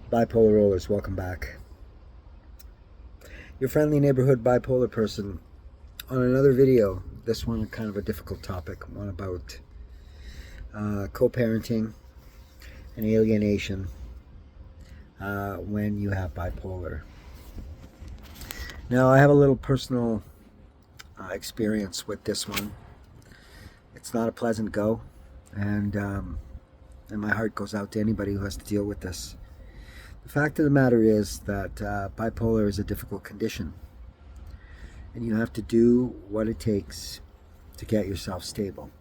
Bipolar rollers, welcome back. Your friendly neighborhood bipolar person on another video. This one kind of a difficult topic, one about co-parenting and alienation when you have bipolar. Now, I have a little personal experience with this one. It's not a pleasant go, and my heart goes out to anybody who has to deal with this. The fact of the matter is that bipolar is a difficult condition, and you have to do what it takes to get yourself stable.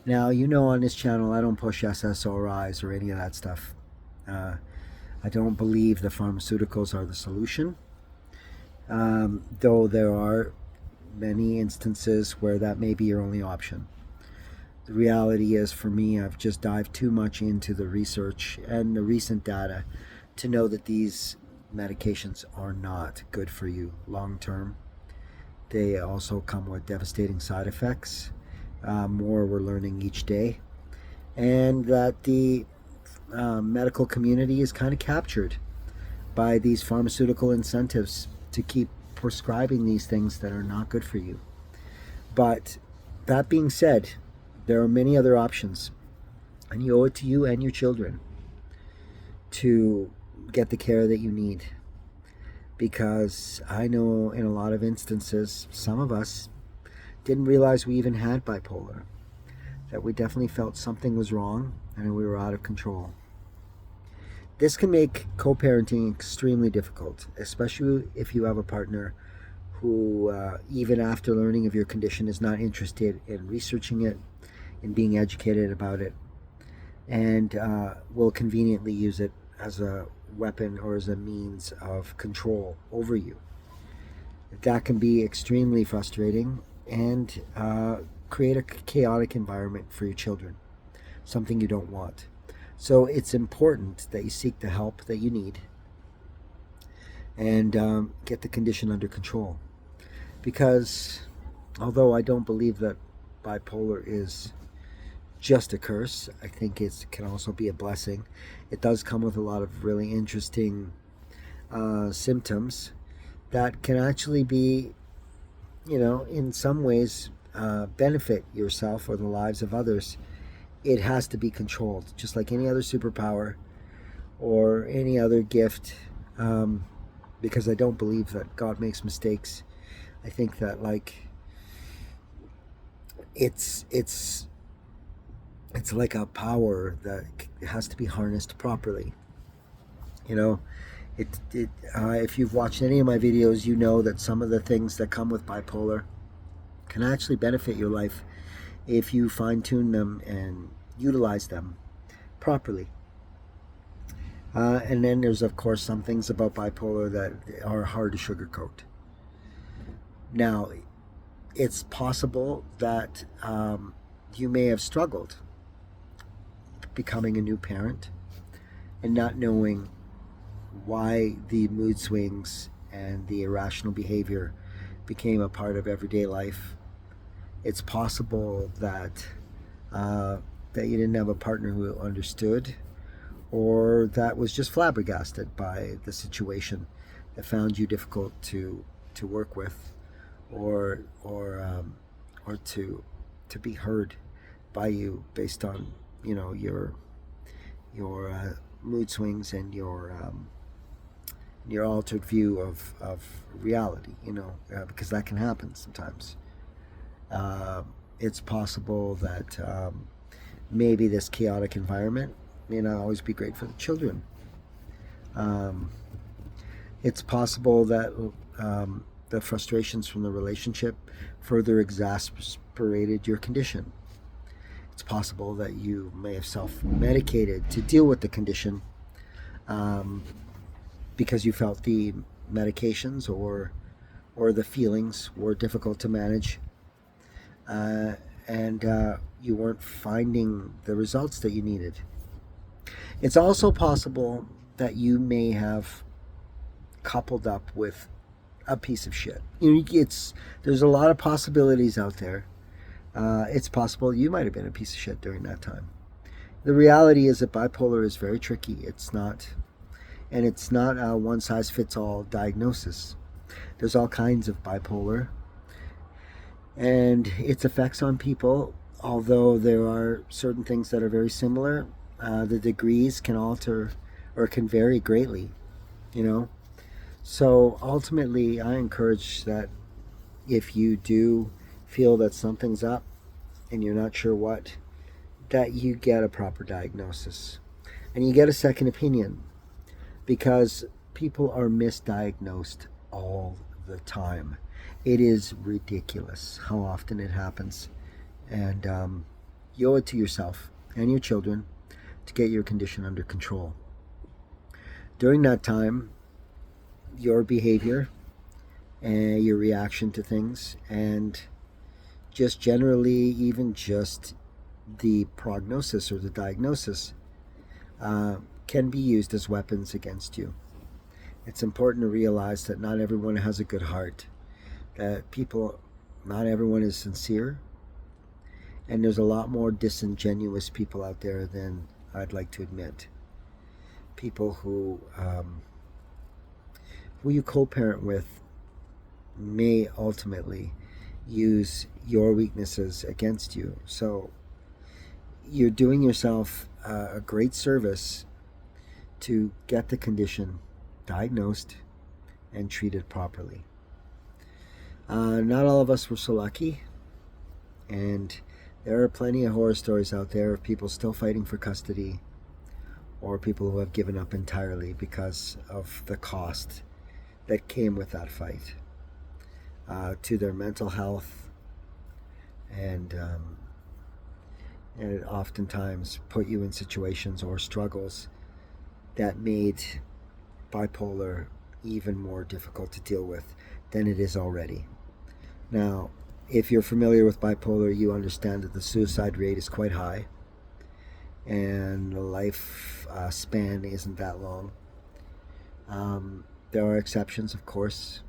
Now, you know, on this channel, I don't push SSRIs or any of that stuff. I don't believe the pharmaceuticals are the solution, though there are many instances where that may be your only option. The reality is, for me, I've just dived too much into the research and the recent data to know that these medications are not good for you long term. They also come with devastating side effects. More we're learning each day. And that the medical community is kind of captured by these pharmaceutical incentives to keep prescribing these things that are not good for you. But that being said, there are many other options, and you owe it to you and your children to get the care that you need. Because I know in a lot of instances, some of us didn't realize we even had bipolar, that we definitely felt something was wrong and we were out of control. This can make co-parenting extremely difficult, especially if you have a partner who, even after learning of your condition, is not interested in researching it, in being educated about it, and will conveniently use it as a weapon or as a means of control over you. That can be extremely frustrating and create a chaotic environment for your children, something you don't want. So it's important that you seek the help that you need and get the condition under control. Because although I don't believe that bipolar is just a curse, I think it can also be a blessing. It does come with a lot of really interesting symptoms that can actually be, in some ways benefit yourself or the lives of others. It has to be controlled, just like any other superpower or any other gift, because I don't believe that God makes mistakes. I think that it's like a power that has to be harnessed properly. If you've watched any of my videos, you know that some of the things that come with bipolar can actually benefit your life if you fine-tune them and utilize them properly. And then there's, of course, some things about bipolar that are hard to sugarcoat. Now, it's possible that you may have struggled becoming a new parent and not knowing why the mood swings and the irrational behavior became a part of everyday life. It's possible that that you didn't have a partner who understood, or that was just flabbergasted by the situation that found you difficult to work with, or to be heard by you based on your mood swings and your altered view of reality, because that can happen sometimes. It's possible that maybe this chaotic environment may not always be great for the children. It's possible that the frustrations from the relationship further exacerbated your condition. It's possible that you may have self-medicated to deal with the condition because you felt the medications or the feelings were difficult to manage, and you weren't finding the results that you needed. It's also possible that you may have coupled up with a piece of shit. There's a lot of possibilities out there. It's possible you might have been a piece of shit during that time. The reality is that bipolar is very tricky. It's not And it's not a one-size-fits-all diagnosis. There's all kinds of bipolar, and its effects on people, although there are certain things that are very similar, the degrees can alter or can vary greatly, you know. So ultimately, I encourage that if you do feel that something's up and you're not sure what, that you get a proper diagnosis and you get a second opinion, because people are misdiagnosed all the time. It is ridiculous how often it happens, and you owe it to yourself and your children to get your condition under control. During that time, your behavior and your reaction to things, and just generally even just the prognosis or the diagnosis, can be used as weapons against you. It's important to realize that not everyone has a good heart, that not everyone is sincere, and there's a lot more disingenuous people out there than I'd like to admit. People who you co-parent with may ultimately use your weaknesses against you. So you're doing yourself a great service to get the condition diagnosed and treated properly. Not all of us were so lucky, and there are plenty of horror stories out there of people still fighting for custody, or people who have given up entirely because of the cost that came with that fight to their mental health, and it oftentimes put you in situations or struggles that made bipolar even more difficult to deal with than it is already. Now, if you're familiar with bipolar, you understand that the suicide rate is quite high, and the life span isn't that long. There are exceptions, of course,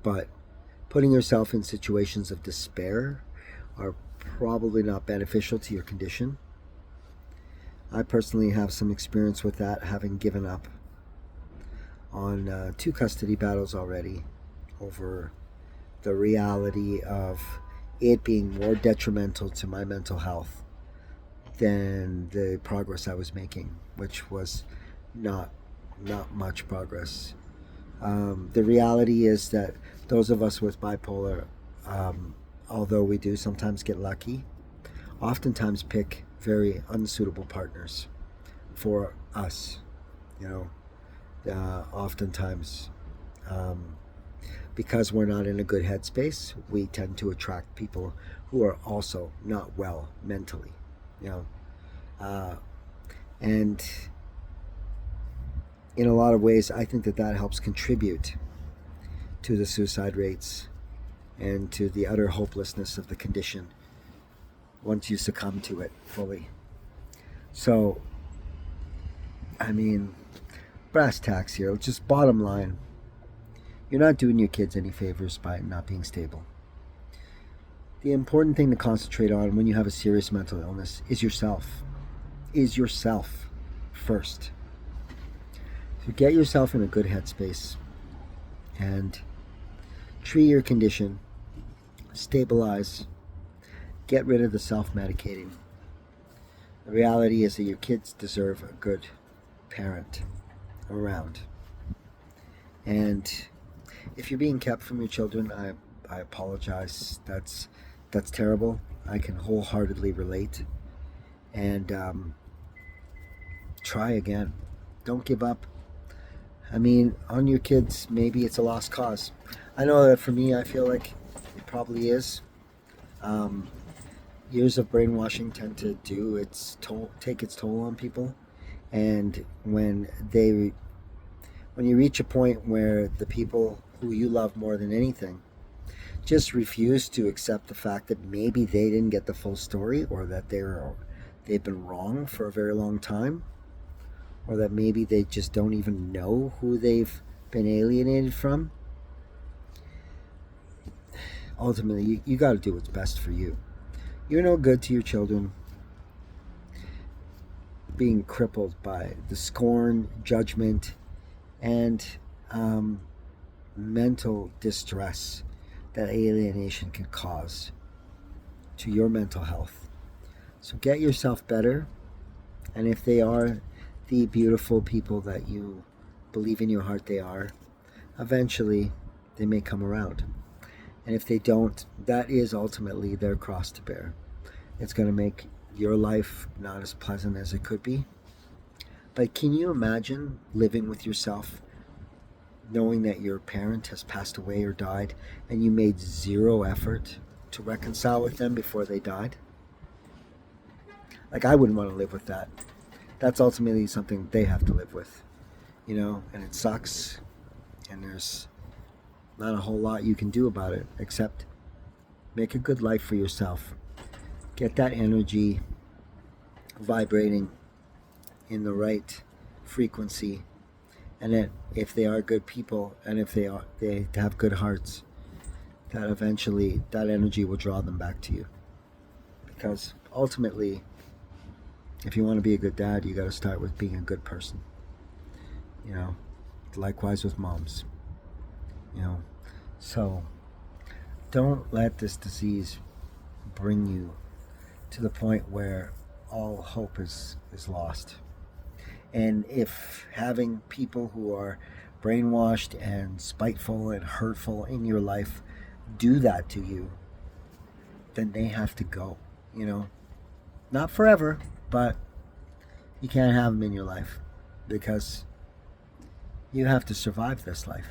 but putting yourself in situations of despair are probably not beneficial to your condition. I personally have some experience with that, having given up on 2 custody battles already over the reality of it being more detrimental to my mental health than the progress I was making, which was not much progress. The reality is that those of us with bipolar, although we do sometimes get lucky, oftentimes pick very unsuitable partners for us. Oftentimes, because we're not in a good headspace, we tend to attract people who are also not well mentally. And in a lot of ways, I think that helps contribute to the suicide rates and to the utter hopelessness of the condition once you succumb to it fully. So, brass tacks here, just bottom line, you're not doing your kids any favors by not being stable. The important thing to concentrate on when you have a serious mental illness is yourself. Is yourself first. So get yourself in a good headspace and treat your condition, stabilize, get rid of the self-medicating. The reality is that your kids deserve a good parent around. And if you're being kept from your children, I apologize. That's terrible. I can wholeheartedly relate. And try again. Don't give up. On your kids, maybe it's a lost cause. I know that for me, I feel like it probably is. Years of brainwashing tend to take its toll on people, and when you reach a point where the people who you love more than anything just refuse to accept the fact that maybe they didn't get the full story, or that they've been wrong for a very long time, or that maybe they just don't even know who they've been alienated from, ultimately you got to do what's best for you. You're no good to your children being crippled by the scorn, judgment, and mental distress that alienation can cause to your mental health. So get yourself better, and if they are the beautiful people that you believe in your heart they are, eventually they may come around. And if they don't, that is ultimately their cross to bear. It's going to make your life not as pleasant as it could be. But can you imagine living with yourself, knowing that your parent has passed away or died, and you made zero effort to reconcile with them before they died? Like, I wouldn't want to live with that. That's ultimately something they have to live with, and it sucks, and there's not a whole lot you can do about it except make a good life for yourself. Get that energy vibrating in the right frequency, and that if they are good people, and if they have good hearts, that eventually that energy will draw them back to you. Because ultimately, if you want to be a good dad, you got to start with being a good person. Likewise with moms. So don't let this disease bring you to the point where all hope is lost. And if having people who are brainwashed and spiteful and hurtful in your life do that to you, then they have to go. Not forever, but you can't have them in your life, because you have to survive this life.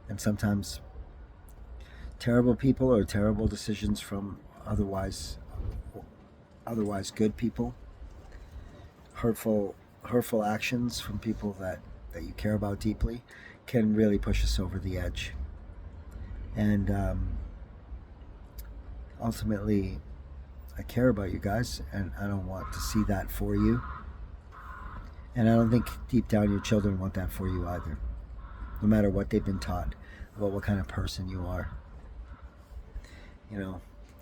And sometimes terrible people or terrible decisions from otherwise good people, hurtful actions from people that you care about deeply, can really push us over the edge. And ultimately, I care about you guys, and I don't want to see that for you. And I don't think deep down your children want that for you either, no matter what they've been taught about what kind of person you are.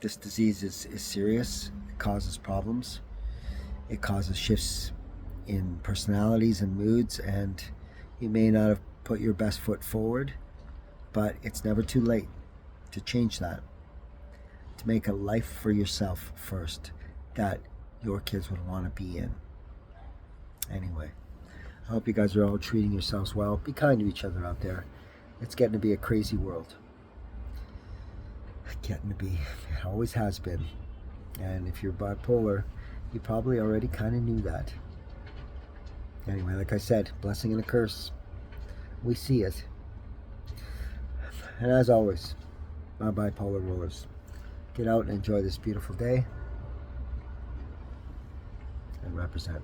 This disease is serious. It causes problems. It causes shifts in personalities and moods, and you may not have put your best foot forward, but it's never too late to change that, to make a life for yourself first that your kids would want to be in. Anyway, I hope you guys are all treating yourselves well. Be kind to each other out there. It's getting to be a crazy world. It always has been. And if you're bipolar, you probably already kind of knew that. Anyway, like I said, blessing and a curse. We see it. And as always, my bipolar rulers, get out and enjoy this beautiful day and represent.